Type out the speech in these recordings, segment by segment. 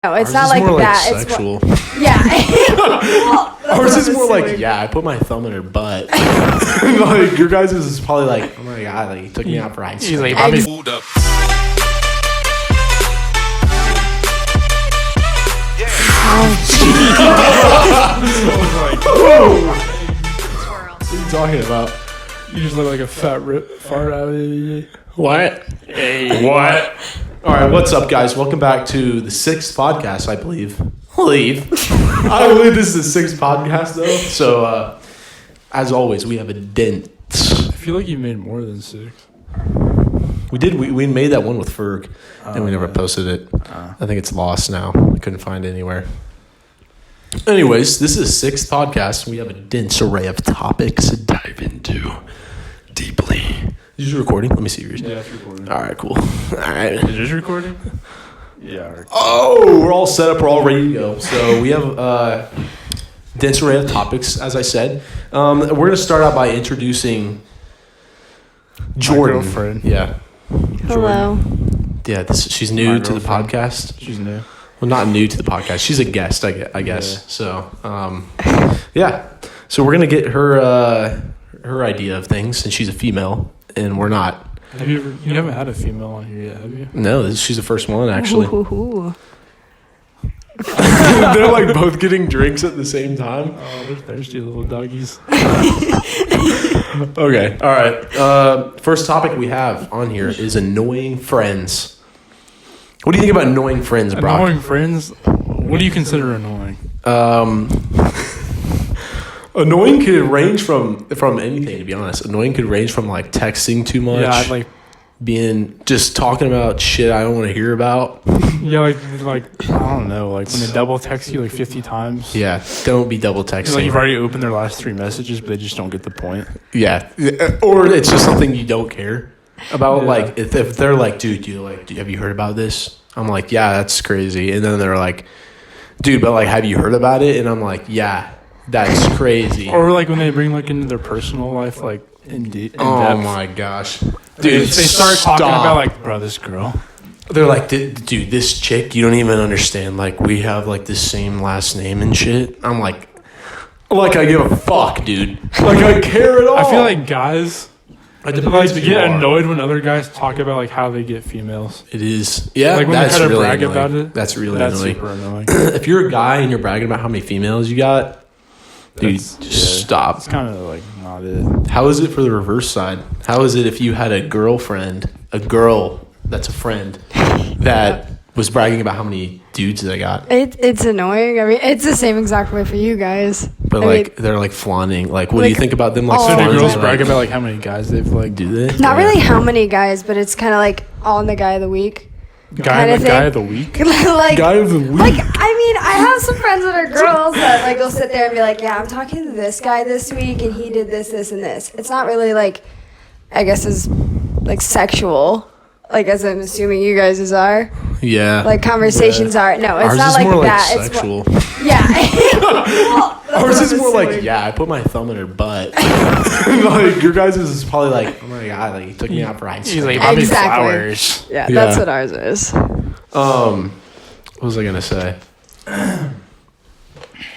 No, it's not like that. It's sexual. Yeah. Well, ours is more like, I put my thumb in her butt. Like your guys' is probably like, oh my god, like he took me out for ice cream. He's like, Bobby fooled up. What are you talking about? You just look like a fat fart out of you. What? Hey. What? All right, what's up, guys? Welcome back to the sixth podcast, I believe. I believe this is the sixth podcast, though. So, as always, we have a dent. I feel like you made more than 6. We did. We made that one with Ferg, and we never posted it. I think it's lost now. I couldn't find it anywhere. Anyways, this is the sixth podcast. We have a dense array of topics to dive into deeply. Is this recording? Let me see yours. Yeah, it's recording. All right, cool. All right. Is this recording? Yeah. Oh, we're all set up. We're all ready to go. So we have a dense array of topics, as I said. We're going to start out by introducing Jordan. My girlfriend. Yeah. Hello. Yeah, she's new to the podcast. She's new. Well, not new to the podcast. She's a guest, I guess. Yeah. So, yeah. So we're going to get her idea of things, and she's a female, and we're not. Have you ever? You haven't had a female on here yet, have you? No, she's the first one, actually. Ooh. They're like both getting drinks at the same time. Oh, they're thirsty little doggies. Okay, all right. First topic we have on here is annoying friends. What do you think about annoying friends, Brock? Annoying friends? What do you consider annoying? Annoying could range from anything, to be honest. Annoying could range from like texting too much. Yeah, like being just talking about shit I don't want to hear about. Yeah, like I don't know, like when they double text you like 50 times. Yeah, don't be double texting. Like you've already opened their last 3 messages, but they just don't get the point. Yeah, or it's just something you don't care about. Yeah. Like if they're like, dude, have you heard about this? I'm like, yeah, that's crazy. And then they're like, dude, but like, have you heard about it? And I'm like, yeah, that's crazy. Or like when they bring like into their personal life, like in depth. Oh my gosh, dude, They start talking about like, bro, this girl. They're like, dude, this chick, you don't even understand. Like, we have like the same last name and shit. I'm like I give a fuck, dude. Like, I care at all. I feel like guys I like to get annoyed when other guys talk about like how they get females. It is, yeah. Like when that's they try to really brag annoying. about it. That's really That's annoying. super annoying. If you're a guy and you're bragging about how many females you got, dude, just stop. It's kind of like not it. How is it for the reverse side? How is it if you had a girlfriend, a girl that's a friend, that was bragging about how many dudes they got? It's annoying. I mean, it's the same exact way for you guys. But they're like flaunting. Like, what do you think about them? Like, So do flaunting, girls like, brag about like how many guys they've like? do they? Not really how many guys, but it's kind of like on the guy of the week. Guy kinda of the week. Like, Guy of the week. Like, I mean, I have some friends that are girls that like will sit there and be like, yeah, I'm talking to this guy this week and he did this, and this. It's not really like, I guess, as like sexual, like as I'm assuming you guys are. Yeah. Like conversations are. No, it's Ours not is like more that. like sexual. It's yeah. Well, that's Ours what is I'm more like, assuming. I put my thumb in her butt. Like, your guys' is probably like, oh my god, like he took me out for ice He's cream. like, Bobby Exactly. flowers. Yeah, Yeah. that's what ours is. What was I gonna say?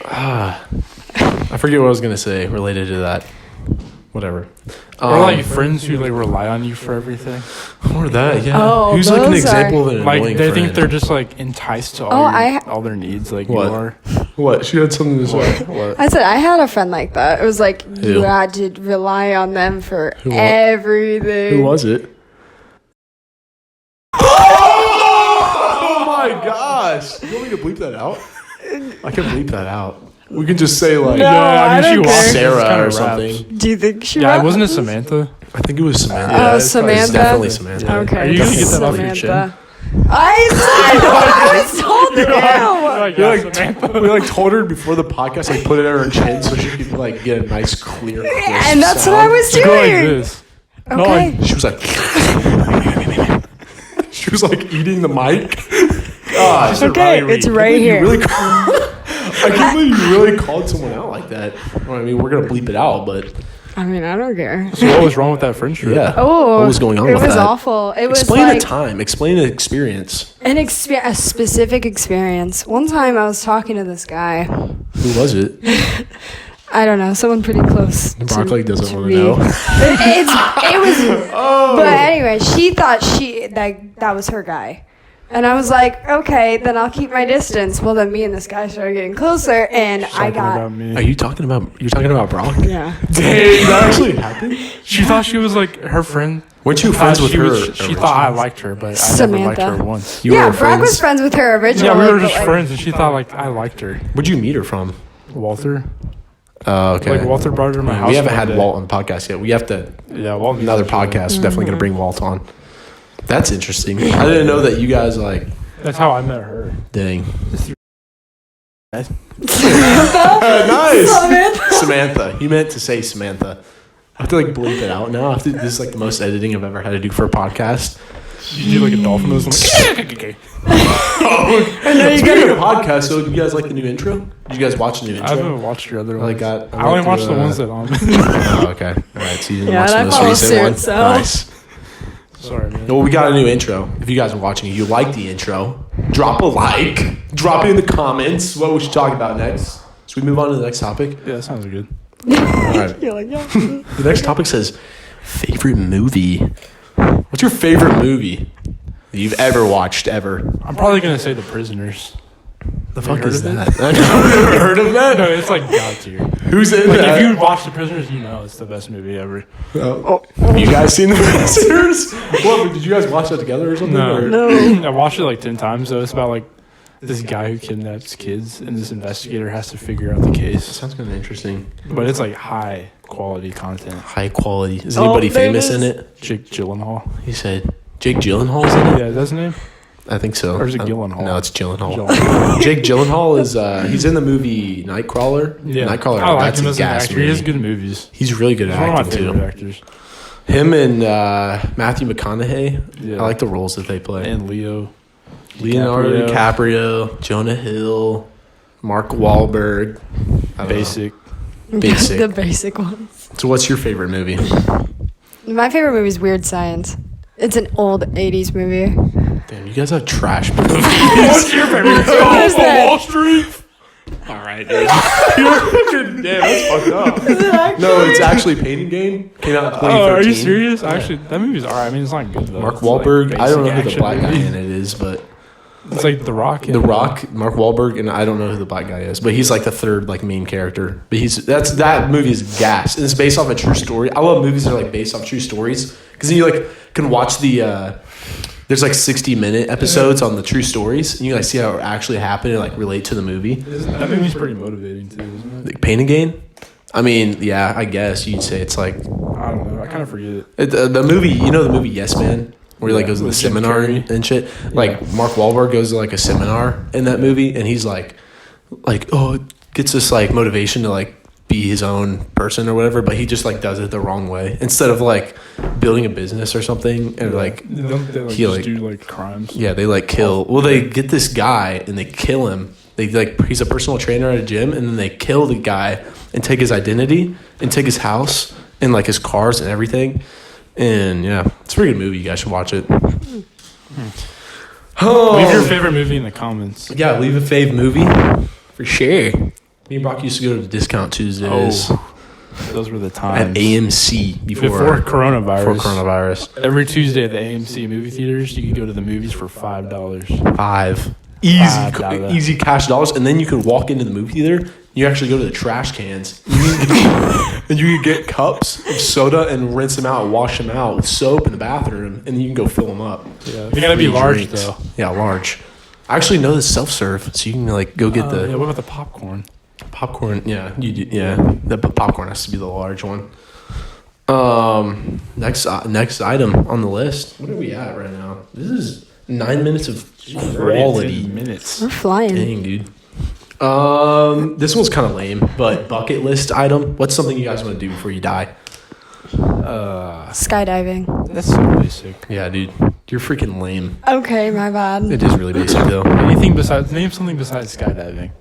I forget what I was gonna say related to that. Whatever. Or like friends who like rely on you for everything. Or that, yeah. Oh, Who's like an those example of an Like annoying they friend? think they're just like enticed to Oh, all their needs. Like What? you are. What? She had something to say. What? I said I had a friend like that. It was like Who? you had to rely on them for Who wa- everything. Who was it? Oh my gosh! You want me to bleep that out? I can bleep that out. We can just say like No, I mean, don't care. It's Sarah kinda or raps. something. Do you think she? Yeah, was? wasn't it Samantha? I think it was Samantha. Oh, It's Samantha? definitely Samantha. Yeah. Okay. Are you gonna get that off your chin? Samantha. I was told now. Like, We yeah, like, Samantha. we like told her before the podcast, like put it on her chin so she could like get a nice clear. crisp And that's what sound. I was Just go like doing. this. Okay. No, like, She was like, she was like eating the mic. God, Okay, it's right you here. really I can't believe you really called someone out like that. Well, I mean, we're gonna bleep it out, but I mean, I don't care. So what was wrong with that friendship? Yeah. Oh, What was going on it with was that? awful. It was Explain like a time. Explain an experience. a specific experience. One time I was talking to this guy. Who was it? I don't know, someone pretty close. Broccoli doesn't want to me. know. It was. But anyway, she thought that was her guy. And I was like, okay, then I'll keep my distance. Well, then me and this guy started getting closer, and I got. About me. Are you talking about Brock? Yeah. Dang, That actually happened? she thought she was like her friend. Weren't you friends with she her? She thought I liked her, but I never liked Samantha. her once. You Yeah, were Brock was friends? friends with her originally. Yeah, we were but, just friends, and she thought like I liked her. Where'd you meet her from? Walter. Oh, okay. Like Walter brought her to my house. We haven't one had day. Walt on the podcast yet. We have to. Yeah, Walt. Another podcast. Definitely going to bring Walt on. That's interesting. I didn't know that you guys like. That's how I met her. Dang. Samantha? Nice. Samantha. He meant to say Samantha. I have to like bleep it out now. This is like the most editing I've ever had to do for a podcast. You do like a dolphin nose. Like, Speaking of podcast, so did you guys like the new intro? Did you guys watch the new I intro? haven't watched your other ones. I only watched the ones that on. Oh, okay. All right. So you didn't Yeah, watch the and I most follow recent suit, one. so- Nice. Sorry, man. Well, we got a new intro. If you guys are watching it, you like the intro, drop a like, drop it in the comments what we should talk about next. Should we move on to the next topic? Yeah, that sounds good. All right. You're like, yeah. The next topic says favorite movie. What's your favorite movie that you've ever watched ever? I'm probably gonna say The Prisoners. The Have you fuck heard is of it? that? I've never heard of No, that. it's like God tier. Who's in Like that? if you watch The Prisoners, you know it's the best movie ever. Have you guys seen The Prisoners? What, did you guys watch that together or something? No, Or? no. I watched it like 10 times. So it's about like this guy who kidnaps kids, and this investigator has to figure out the case. Sounds kind of interesting. But it's like high quality content. High quality. Is anybody there it famous is. in it? Jake Gyllenhaal. He said Jake Gyllenhaal's in it? Yeah, that's his name. I think so. Or is it Gyllenhaal? No, it's Gyllenhaal. Gyllenhaal. Jake Gyllenhaal is he's in the movie Nightcrawler. Yeah, Nightcrawler. I like That's him a as an gas actor. He has movie. good movies. He's really good He's at one of my acting favorite too. actors. Him and Matthew McConaughey. Yeah. I like the roles that they play. And Leo. Leonardo DiCaprio, Jonah Hill, Mark Wahlberg. I don't Basic. know. Basic. The basic ones. So, what's your favorite movie? My favorite movie is Weird Science. It's an old 80s movie. Damn, you guys have trash movies. What's your favorite? What is that? Wall Street. All right, dude. Damn, that's fucked up. No, it's actually Painting Game. Came out in 2013. Oh, are you serious? Actually, that movie's alright. I mean, it's not good though. Mark It's like Wahlberg. I don't know basic who the black action guy movie. in it is, but It's like The Rock. The Rock, Mark Wahlberg, and I don't know who the black guy is, but he's like the third like main character. But that movie is gas, and it's based off a true story. I love movies that are like based off true stories because then you like can watch the. There's like 60-minute episodes on the true stories, and you like see how it actually happened and like relate to the movie. That movie's pretty motivating too, isn't it? Like Pain and Gain. I mean, yeah, I guess you'd say it's like I don't know. I kind of forget it. the movie. You know the movie Yes Man, where he like Yeah, goes to the with Jim seminar Carrey. and shit. Like Mark Wahlberg goes to like a seminar in that movie, and he's like gets this like motivation to like be his own person or whatever, but he just like does it the wrong way instead of like building a business or something and like Don't they like he, just like- do like crimes? yeah, they like kill. Well, they get this guy and they kill him. They like he's a personal trainer at a gym, and then they kill the guy and take his identity and take his house and like his cars and everything. And yeah, it's a pretty good movie. You guys should watch it. Oh, Leave your favorite movie in the comments. yeah, leave a fave movie for sure. Me and Brock used to go to Discount Tuesdays Those were the at times. AMC Before before coronavirus. coronavirus. Every Tuesday at the AMC movie theaters, you could go to the movies for $5. $5 $5. easy cash dollars, and then you could walk into the movie theater. You actually go to the trash cans, and you can get cups of soda and rinse them out, wash them out with soap in the bathroom, and then you can go fill them up. Yeah, they gotta be Free large drinks. though. Yeah, large. I actually know this self-serve, so you can like go get Yeah, the what about the popcorn? popcorn. Yeah, you do. Yeah, the popcorn has to be the large one. Next item on the list. What are we at right now? This is 9 minutes of quality. 10 minutes. We're flying. Dang, dude. This one's kind of lame, but bucket list item. What's something you guys want to do before you die? Skydiving. That's so basic. Yeah, dude. You're freaking lame. Okay, my bad. It is really basic, though. Name something besides skydiving.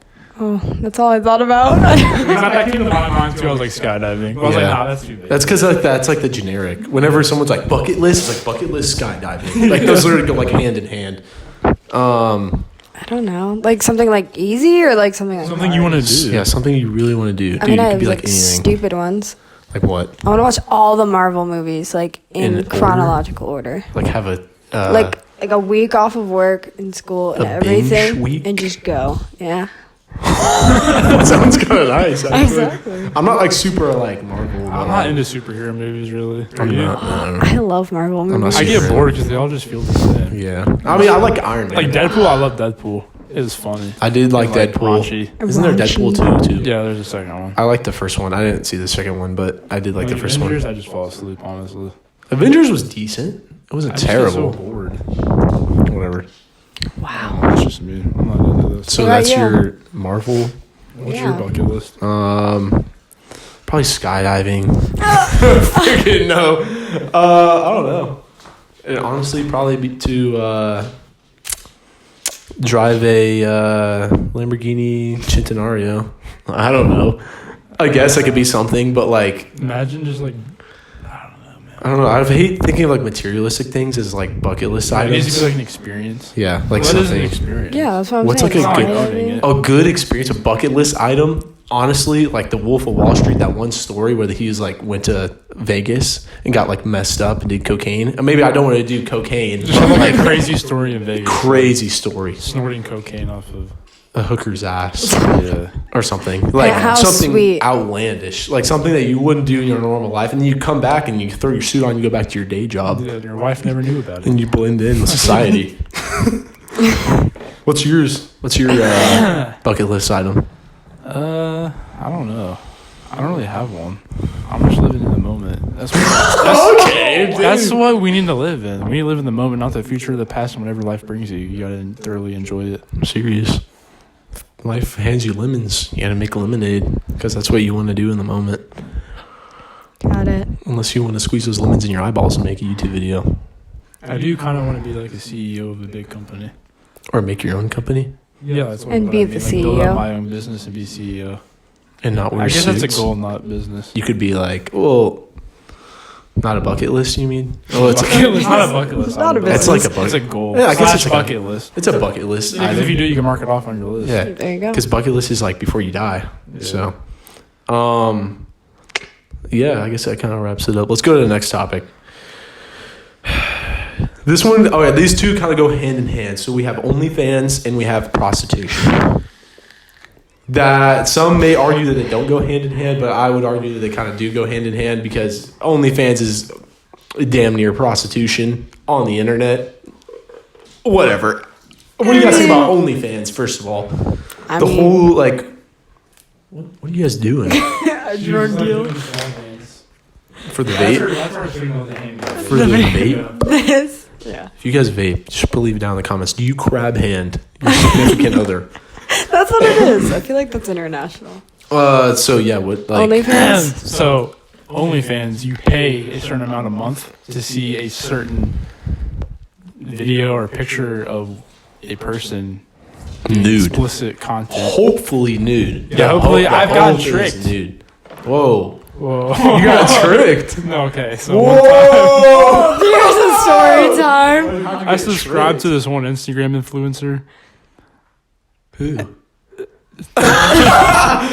Oh, that's all I thought about. That came to my mind too. I was like skydiving. I was like, nah, that's too big. That's because like that's like the generic. Whenever someone's like bucket list, it's like bucket list skydiving. Like those literally go like hand in hand. I don't know, like something like easy or like something like Something hard? you want to do. Yeah, something you really want to do. Dude, I mean, it I could have be like like anything. stupid ones. Like what? I want to watch all the Marvel movies like in In chronological order. Like have a Like a week off of work and school and A binge everything, week? and just go. Yeah, that sounds kind of nice. Actually. exactly. I'm not like super like Marvel. I'm not into superhero movies really. I'm Are you? not. No. I love Marvel not movies. I get superhero. bored because they all just feel the same. Yeah, I mean, I like Iron Man. Like Deadpool, I love Deadpool. It was funny. I did like And, Deadpool. raunchy. Isn't there Deadpool 2 too? Yeah, there's a second one. I liked the first one. I didn't see the second one, but I did like the first Avengers, one. I just fall asleep, honestly. Avengers was decent. It wasn't I just get terrible. so bored. Whatever. Wow. That's just me. I'm not into this. So What about that's you? your Marvel. What's Yeah. your bucket list? Probably skydiving. Freaking no. I don't know. It honestly probably be to drive a Lamborghini Centenario. I don't know. I guess it could be something, but like Imagine just like I don't know. I hate thinking of like materialistic things as like bucket list it needs to items. be like an experience. Yeah, like What is an something. experience? Yeah, that's what I'm What's saying. like a good- Skydiving. A good experience, a bucket list item. Honestly, like the Wolf of Wall Street, that one story where he was like went to Vegas and got like messed up and did cocaine. And maybe I don't want to do cocaine, Just but have like like a crazy story in Vegas. crazy story, Snorting cocaine off of. a hooker's ass Yeah. or something like how something sweet. outlandish, like something that you wouldn't do in your normal life. And then you come back and you throw your suit on, you go back to your day job, Yeah, your wife never knew about it. and you blend in with society. What's yours? What's your bucket list item? I don't know. I don't really have one. I'm just living in the moment. That's what we need to live in. We need to live in the moment, not the future or the past. And whatever life brings you, you gotta thoroughly enjoy it. I'm serious. Life hands you lemons. You gotta make lemonade because that's what you want to do in the moment. Got it. Unless you want to squeeze those lemons in your eyeballs and make a YouTube video I do kind of want to be like a CEO of a big company. or make your own company Yeah, that's what And what be I the mean. Like, build CEO. up my own business and be CEO. and not wear I guess suits. that's a goal, not business. You could be like, well, not a bucket list. You mean? Oh, it's It's not a bucket list. Not a It's like a bucket. It's a goal. Yeah, I guess it's Slash like a- bucket list. it's a bucket list. Because if you do, you can mark it off on your list. Yeah, There you go. because bucket list is like before you die. Yeah. So, yeah, I guess that kind of wraps it up. Let's go to the next topic. This one, oh yeah, these two kind of go hand in hand. So we have OnlyFans and we have prostitution. That some may argue that they don't go hand in hand, but I would argue that they kind of do go hand in hand because OnlyFans is damn near prostitution on the internet. Whatever. What do you guys think about OnlyFans? First of all, I the mean, whole like, what are you guys doing a drug deal. for the vape? That's our signal to aim. For the vape? This. Yeah. If you guys vape, just leave it down in the comments. Do you crab hand your significant other? That's what it is. I feel like that's international. So yeah, what like? OnlyFans. So, OnlyFans, you pay a certain amount a month to see a certain video or picture of a person. Nude. Explicit content. Hopefully nude. Yeah, hopefully- the I've gotten hopefully is tricked. Nude. Whoa. Whoa. You got tricked. No, okay. So one Whoa. Here's a story time. time, I subscribed to this one Instagram influencer. Who?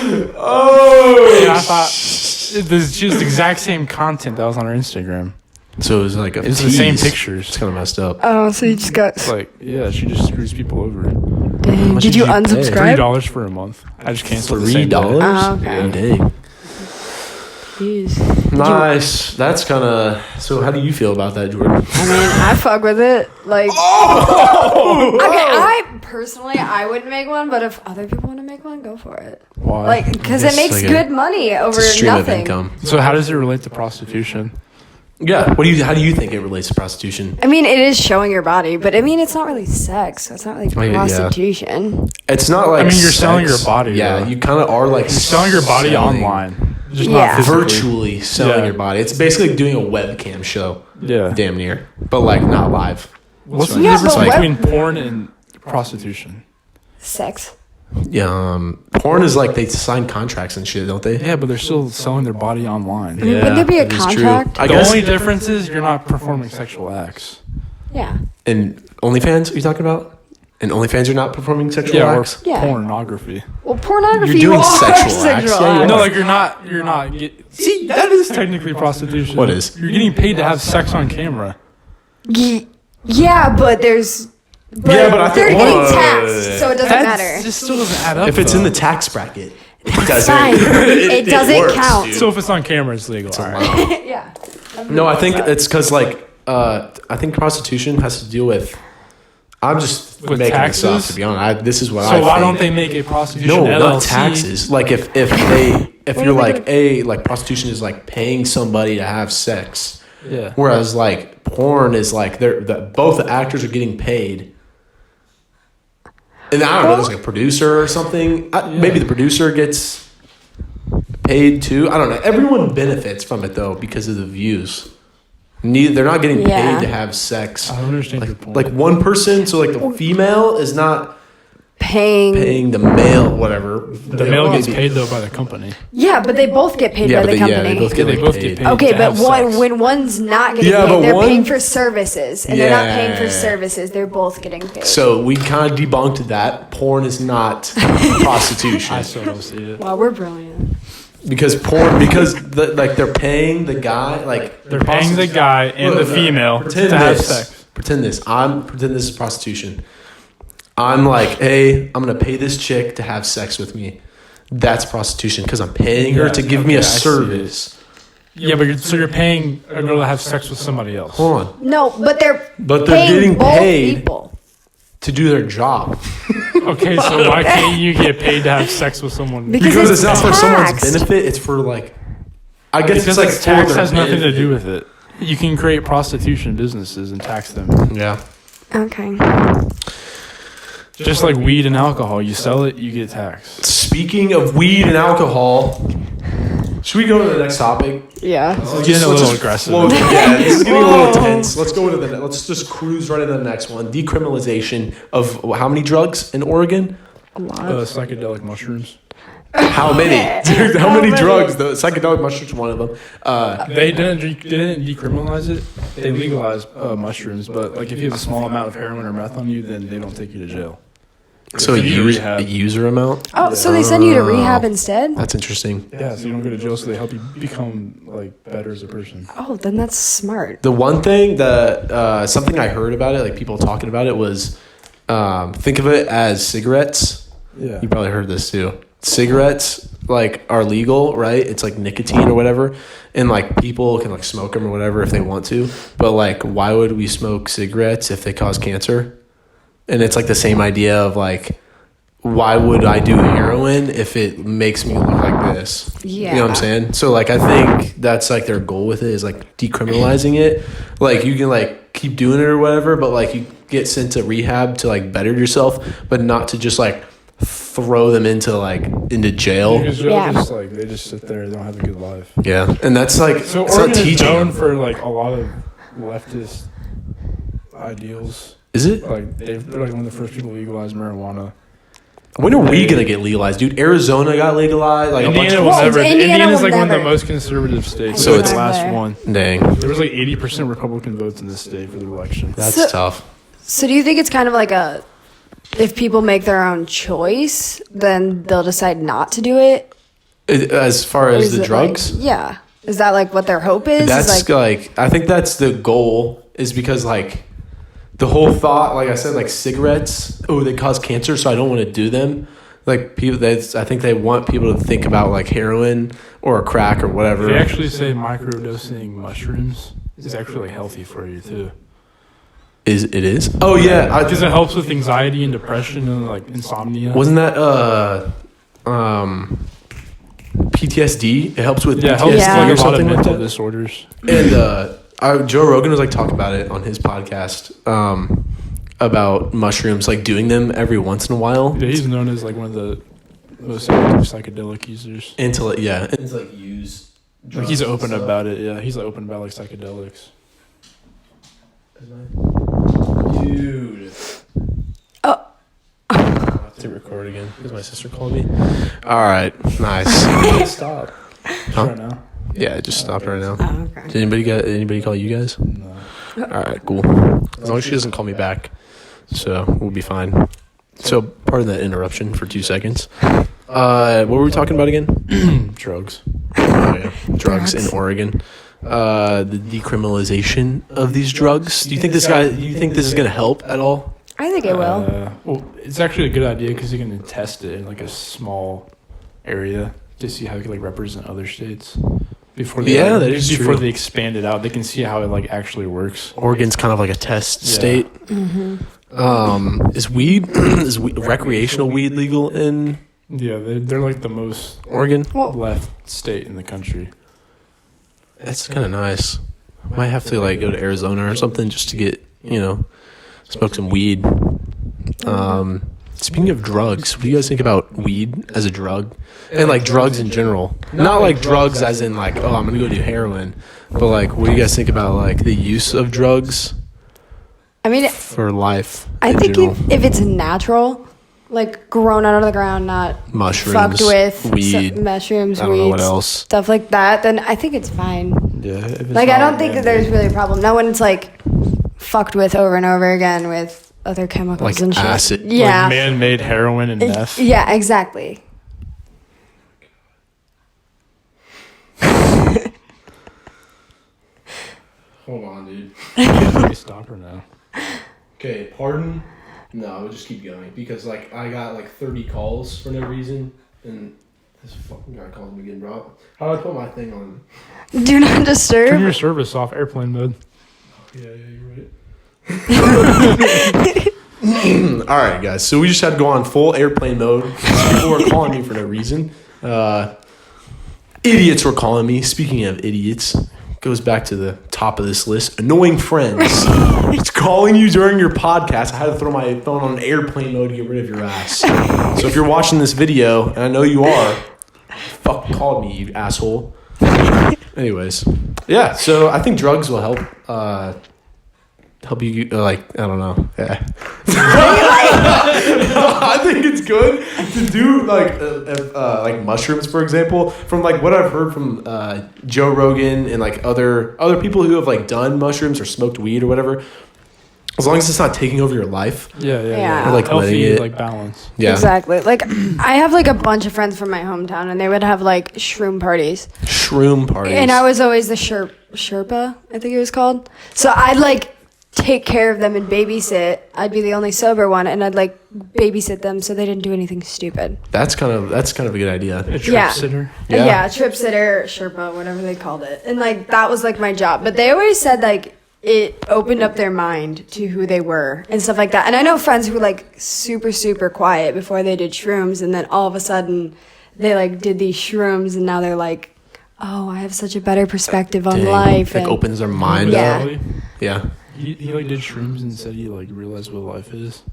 And I thought this just the exact same content that was on her Instagram. So it was like a It's the same tease. pictures. It's kind of messed up. Oh, so you just got. It's like, yeah, she just screws people over. Dang. much Did you did you pay? unsubscribe? $3 for a month. I just canceled the same day. $3? Oh, okay. Dang. Jeez. Nice. That's kind of. So how do you feel about that, Jordan? I mean, I fuck with it. Like, I personally, I wouldn't make one, but if other people want to make one, go for it. Why? Like, because it It's makes like a- good money over It's a stream nothing. of income. So how does it relate to prostitution? Yeah. What do you? How do you think it relates to prostitution? I mean, it is showing your body, but I mean, it's not really sex. It's not like Oh, yeah. prostitution. It's not like. I mean, you're selling sex. your body, Yeah, though. you kind of are like You're selling your body selling- online. Just Yeah. not physically. virtually selling Yeah. your body. It's basically doing a webcam show, Yeah. damn near, but like not live. What's the Yeah, difference but between porn and prostitution? Sex. Yeah, Porn is like they sign contracts and shit, don't they? Yeah, but they're still selling their body online. I mean, wouldn't there be a that is true. contract? I The guess. only difference is you're not performing sexual acts. Yeah. And OnlyFans, are you talking about? And OnlyFans, you're not performing sexual Or acts? Yeah. pornography. Well, pornography. You're doing you are sexual acts. Yeah, you acts. No, like you're not. See, that is technically prostitution. What is? You're getting paid to have sex on camera. Yeah, but there's. But Yeah, but I they're think- getting Whoa. taxed, so it doesn't matter. Just still doesn't add up. If it's in though. the tax bracket, it Fine. doesn't. It doesn't works, count. dude. So if it's on camera, it's legal. All right. Yeah. No, I think it's because I think prostitution has to deal with. I'm just With making taxes? this up, to be honest. This is what I So think. why don't they make a prostitution No, LLC? not taxes. Like if you're like prostitution is like paying somebody to have sex, Yeah. whereas like porn is like both the actors are getting paid. And I don't know, there's like a producer or something. Maybe the producer gets paid too. I don't know. Everyone benefits from it though because of the views. They're not getting Yeah. paid to have sex. I don't understand your point. Like one person, so like the female is not paying the male, whatever. The male gets paid though by the company. Yeah, but they both get paid by the company. they both get, They like, both paid. get paid. Okay, to but have sex. when one's not getting Yeah, but paid, they're one- paying for services, and they're not paying for Yeah. services. They're both getting paid. So we kind of debunked that porn is not prostitution I still don't see it. Wow, we're brilliant. because they're paying the guy like They're paying the guy and the female pretend to have this. sex. Pretend this. Pretend this is prostitution. I'm like, hey, I'm gonna pay this chick to have sex with me. That's prostitution because I'm paying her to give me okay, a I see service. Yeah, but you're paying a girl to have sex with somebody else. Hold on, No, but they're but they're paying getting both paid people. to do their job Okay, so why can't you get paid to have sex with someone? Because it's not for someone's taxed. benefit. It's for like, I guess Because it's like for tax their has nothing to benefit. do with it. You can create prostitution businesses and tax them. Yeah. Okay. Just like weed and alcohol, you sell it, you get taxed. Speaking of weed and alcohol, should we go to the next topic? Yeah. This is getting a little aggressive. Yeah, this is getting a little tense. Let's go to let's just cruise right into the next one. Decriminalization of how many drugs in Oregon? A lot. Psychedelic mushrooms. How many? Dude, how many drugs? The psychedelic mushrooms, one of them. They didn't decriminalize it. They legalized mushrooms, but like if you have a small amount of heroin or meth on you, then they don't take you to jail. So They send you to a rehab. user amount. Oh, so they send you to rehab instead? That's interesting. Yeah, so you don't go to jail, so they help you become like better as a person. Oh, then that's smart. The one thing that something I heard about it, like people talking about it, was think of it as cigarettes. Yeah. You probably heard this too. Cigarettes like are legal, right? It's like nicotine or whatever, and like people can like smoke them or whatever if they want to. But like, why would we smoke cigarettes if they cause cancer? And it's like the same idea of like, why would I do heroin if it makes me look like this? Yeah. You know what I'm saying? So like, I think that's like their goal with it is like decriminalizing it. Like you can like keep doing it or whatever, but like you get sent to rehab to like better yourself, but not to just like throw them into jail. Because Yeah. just like they just sit there, they don't have a good life. Yeah, and that's like So it's not Oregon is teaching known them. for like a lot of leftist ideals. Is it? Like they're like one of the first people to legalize marijuana. When are we gonna get legalized, dude? Arizona got legalized. Like Indiana a bunch will Well, never. Indiana Indiana's will like one of the never. most conservative states. So So it's- it's the last Never. one. Dang, There was like 80% Republican votes in this state for the election. that's So- tough. So do you think it's kind of like if people make their own choice, then they'll decide not to do it? As far Or as is the it drugs, like- yeah. Is that like what their hope is? that's Is like I think that's the goal. Is because like the whole thought, like I said, like cigarettes, oh, they cause cancer, so I don't want to do them. Like people, I think they want people to think about like heroin or crack or whatever. They actually say microdosing mushrooms is actually healthy for you too. It is? Oh yeah, Because it helps with anxiety and depression and like insomnia. wasn't that PTSD? It helps with Yeah, it PTSD helps with Yeah. like or a lot of something like mental that. disorders. And Joe Rogan was like talking about it on his podcast about mushrooms, like doing them every once in a while. Yeah, he's known as like one of the most active psychedelic users. And to like use. Like he's open about it. Yeah, he's like open about like psychedelics. Dude. Oh. To record again because my sister called me. All right, nice. Stop. Huh? Right now. Yeah, it just stopped right now. Oh, okay. Did anybody call you guys? No. All right, cool. As long as she doesn't call me back, so we'll be fine. So, pardon that interruption for 2 seconds. What were we talking about again? Drugs. Oh, yeah. Drugs in Oregon. The decriminalization of these drugs. Do you think this is going to help at all? I think it will. Well, it's actually a good idea because you can test it in like a small area to see how it can like represent other states before they before they expand it out. They can see how it like actually works. Oregon's kind of like a test state. Mm-hmm. Is recreational weed legal in? Yeah, they're like the most Oregon left state in the country. That's kind of nice. Might have to like go to Arizona or something just to get smoke some weed. Speaking of drugs, what do you guys think about weed as a drug? And like drugs in general. Not like drugs as in like, oh, I'm going to go do heroin. But like, what do you guys think about like the use of drugs? I mean, for life. I think if it's natural, like grown out of the ground, not mushrooms, fucked with weed, mushrooms, I don't know what else, stuff like that, then I think it's fine. Yeah. Like, I don't think that there's really a problem. Not when it's like fucked with over and over again with other chemicals like and shit. acid. Yeah. Like man-made heroin and meth. Yeah, exactly. Hold on, dude. Can we stop her now? Okay, pardon? No, we'll just keep going because like I got like 30 calls for no reason and this fucking guy called me again, bro. How do I put my thing on? Do not disturb. Turn your service off airplane mode. Yeah, you're right. All right, guys. So we just had to go on full airplane mode. People were calling me for no reason. Idiots were calling me. Speaking of idiots, goes back to the top of this list. Annoying friends. It's calling you during your podcast. I had to throw my phone on airplane mode to get rid of your ass. So if you're watching this video, and I know you are, fucking call me, you asshole. Anyways, yeah. So I think drugs will help. Help you like I don't know. Yeah. I think it's good to do like mushrooms, for example. From like what I've heard from Joe Rogan and like other people who have like done mushrooms or smoked weed or whatever. As long as it's not taking over your life. Yeah. Or, like healthy, letting it like balance. Yeah. Exactly. Like I have like a bunch of friends from my hometown, and they would have like shroom parties. And I was always the Sherpa, I think it was called. So I'd like take care of them and babysit. I'd be the only sober one, and I'd like babysit them so they didn't do anything stupid. That's kind of a good idea. A trip sitter. Yeah, trip sitter, Sherpa, whatever they called it. And like that was like my job. But they always said like it opened up their mind to who they were and stuff like that. And I know friends who were like super, super quiet before they did shrooms, and then all of a sudden they like did these shrooms, and now they're like, oh, I have such a better perspective on life. Like opens their mind up. Yeah. He like did shrooms and said he like realized what life is.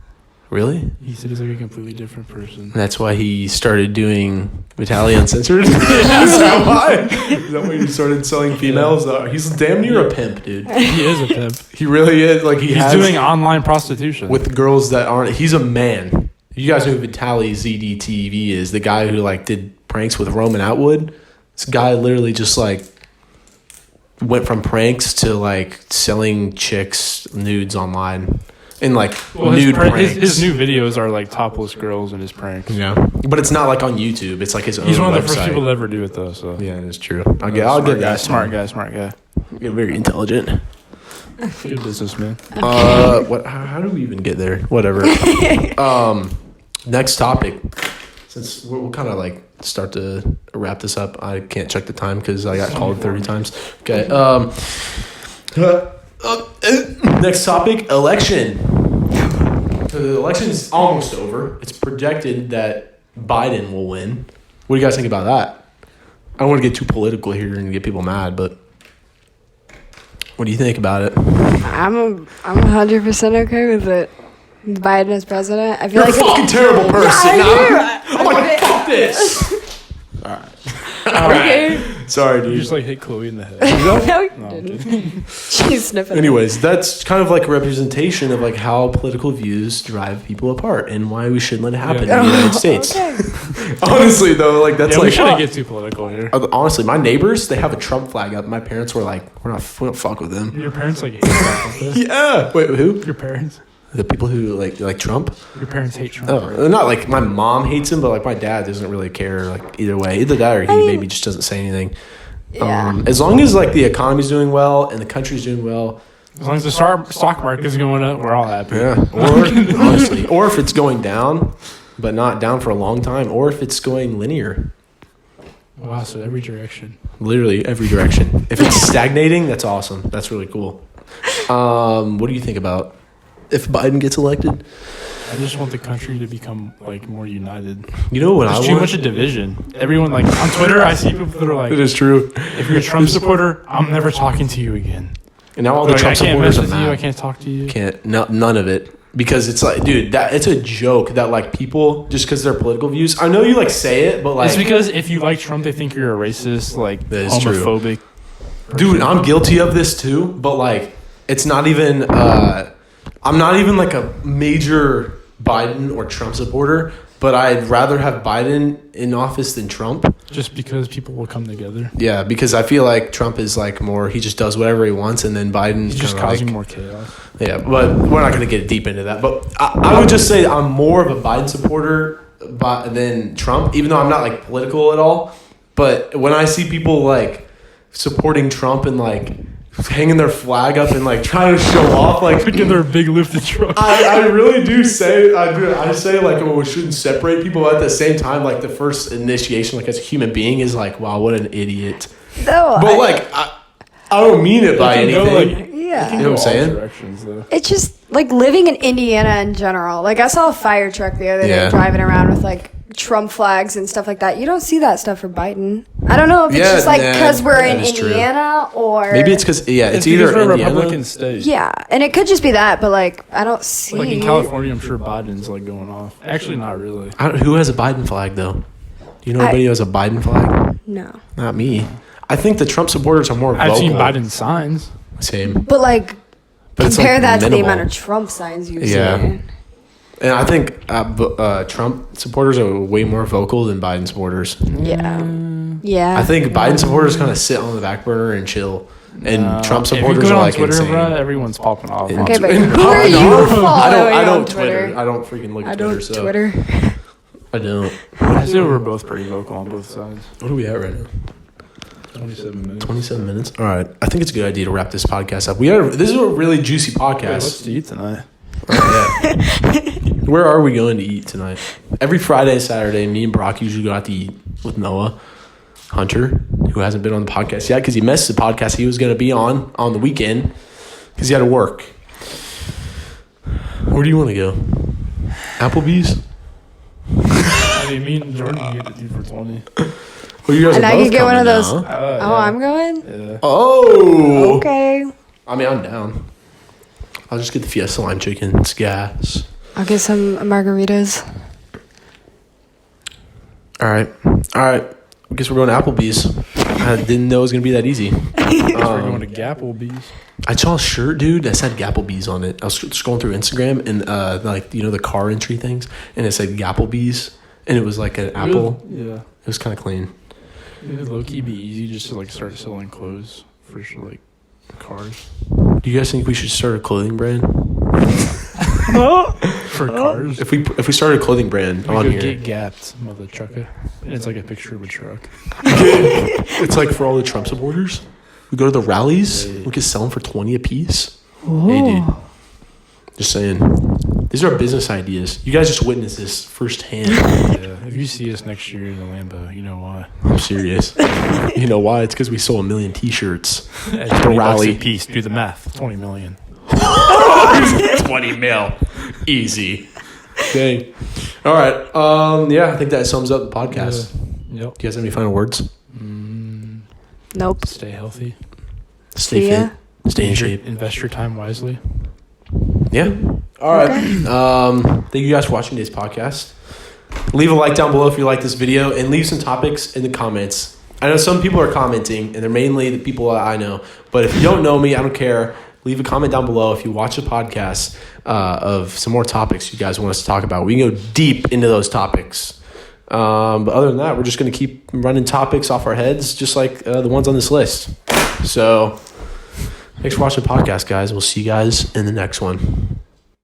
Really? He said he's like a completely different person. That's why he started doing Vitaly Uncensored? Is that why? Is that why he started selling females? He's damn near a pimp, dude. He is a pimp. He really is. Like he's doing online prostitution. With girls that aren't... He's a man. You guys know who Vitaly ZDTV is. The guy who like did pranks with Roman Atwood. This guy literally just like went from pranks to like selling chicks nudes online and like nude pranks. His new videos are like topless girls in his pranks. Yeah, but it's not like on YouTube. It's like his own. He's one of the website. first people to ever do it though. So yeah, it's true. I'll get that. Smart guy. You're very intelligent. Good businessman. What? How do we even get there? Whatever. Next topic. Since we'll kind of like start to wrap this up. I can't check the time because I got called 30 times. Okay. Next topic, election. So the election is almost over. It's projected that Biden will win. What do you guys think about that? I don't want to get too political here and get people mad, but what do you think about it? I'm 100% okay with it. Biden as president. I feel You're like a fucking terrible person. Yeah, I do. I'm like, fuck this. All right. Okay. Sorry, You dude. just like hit Chloe in the head. No, you No, I'm didn't. kidding. She's sniffing. Anyways, that's kind of like a representation of like how political views drive people apart and why we shouldn't let it happen in the United States. Okay. Honestly, though, like that's Yeah, we like shouldn't get too political here. honestly, my neighbors, they have a Trump flag up. My parents were like, we don't fuck with them. Your parents like hate Trump. Don't they? Yeah. Wait, who? Your parents. The people who like Trump? Your parents hate Trump. Oh, not like my mom hates him, but like my dad doesn't really care. Like either way, either that or he maybe just doesn't say anything. Yeah. As long as like the economy's doing well and the country's doing well. As long as the stock market's going up, we're all happy. Yeah. Or honestly, or if it's going down, but not down for a long time, or if it's going linear. Wow, so every direction. Literally every direction. If it's stagnating, that's awesome. That's really cool. What do you think about if Biden gets elected? I just want the country to become like more united. You know what There's I too want? much of division. Everyone like on Twitter, I see people that are like, It is true. if you're a Trump supporter, I'm never talking to you again. And now all the Like, Trump I can't supporters are message you. I mad. can't talk to you. None of it. Because it's like, dude, it's a joke that like people, just because their political views, I know you like say it, but like, It's because if you like Trump, they think you're a racist, like That is true. homophobic. dude, I'm guilty of this too, but like, it's not even, I'm not even like a major Biden or Trump supporter, but I'd rather have Biden in office than Trump. Just because people will come together. Yeah, because I feel like Trump is like more, he just does whatever he wants, and then Biden's He's just kinda causing like, more chaos. yeah, but we're not going to get deep into that. But I would just say I'm more of a Biden supporter than Trump, even though I'm not like political at all. But when I see people like supporting Trump and like hanging their flag up and like trying to show off, like Look at their big lifted truck. I really do say I say like, oh, we shouldn't separate people, but at the same time, like the first initiation, like as a human being, is like, wow, what an idiot. No, But like I don't mean it by They can go, anything. like, yeah. You know what I'm saying? Directions, though. It's just like living in Indiana in general. Like I saw a fire truck the other Yeah. day driving around with like Trump flags and stuff like that. You don't see that stuff for Biden. I don't know if it's Yeah, just like nah, because we're in that is true. Indiana or Maybe it's because it's It's either because we're a Indiana. Republican state. yeah, and it could just be that. But like I don't see. Like in California, I'm sure Biden's like going off. Actually, not really. Who has a Biden flag though? Do you know anybody who has a Biden flag? No, Not me. I think the Trump supporters are more vocal. I've seen Biden signs. Same. but like But it's, compare like, that to the minimal. amount of Trump signs you Yeah. see. And I think Trump supporters are way more vocal than Biden supporters. Yeah, yeah. I think Biden supporters kind of sit on the back burner and chill, and Trump If you supporters go are on like Twitter, insane. bro, everyone's popping off. In- Okay, but in- who are you I following don't on Twitter. Twitter? I don't freaking look at I Twitter. don't So Twitter. I don't. I say we're both pretty vocal on both sides. What are we at right now? 27 minutes. 27 minutes. All right. I think it's a good idea to wrap this podcast up. This is a really juicy Wait, what's podcast. to eat tonight? Where are we going to eat tonight? Every Friday and Saturday, me and Brock usually go out to eat with Noah Hunter, who hasn't been on the podcast yet because he missed the podcast he was going to be on the weekend because he had to work. Where do you want to go? Applebee's? I mean, me and Jordan can get the 2 for $20. Well, you guys And are I both can get one of coming those- now. Oh, I'm going. Yeah. Oh. Okay. I mean, I'm down. I'll just get the Fiesta Lime Chicken. It's gas. I'll get some margaritas. All right. I guess we're going to Applebee's. I didn't know it was going to be that easy. We're going to Gapplebee's. I saw a shirt, dude, that said Gapplebee's on it. I was scrolling through Instagram and, like, you know, the car entry things, and it said Gapplebee's, and it was like an apple. Yeah. It was kind of clean. It would low-key be easy just to, like, start selling clothes for, like, cars. Do you guys think we should start a clothing brand? For cars? If we started a clothing brand We on could here, get gapped, mother trucker. And it's like a picture of a truck. it's like for all the Trump supporters. We go to the rallies. We could sell them for $20 a piece. Hey, dude. Just saying. These are business ideas. You guys just witnessed this firsthand. Yeah. If you see us next year in the Lambo, you know why. I'm serious. You know why? It's because we sold 1 million T-shirts. At The rally. $20 a piece. Do the math. 20 million. 20 mil. Easy. Dang. All right. Yeah, I think that sums up the podcast. Yep. Do you guys have any final words? Nope. Stay healthy. Stay See ya. fit. Stay in shape. Invest your time wisely. Yeah. All right. Thank you guys for watching today's podcast. Leave a like down below if you like this video, and leave some topics in the comments I know some people are commenting, and they're mainly the people that I know. But if you don't know me, I don't care. Leave a comment down below if you watch a podcast of some more topics you guys want us to talk about. We can go deep into those topics. But other than that, we're just going to keep running topics off our heads, just like the ones on this list. So thanks for watching the podcast, guys. We'll see you guys in the next one.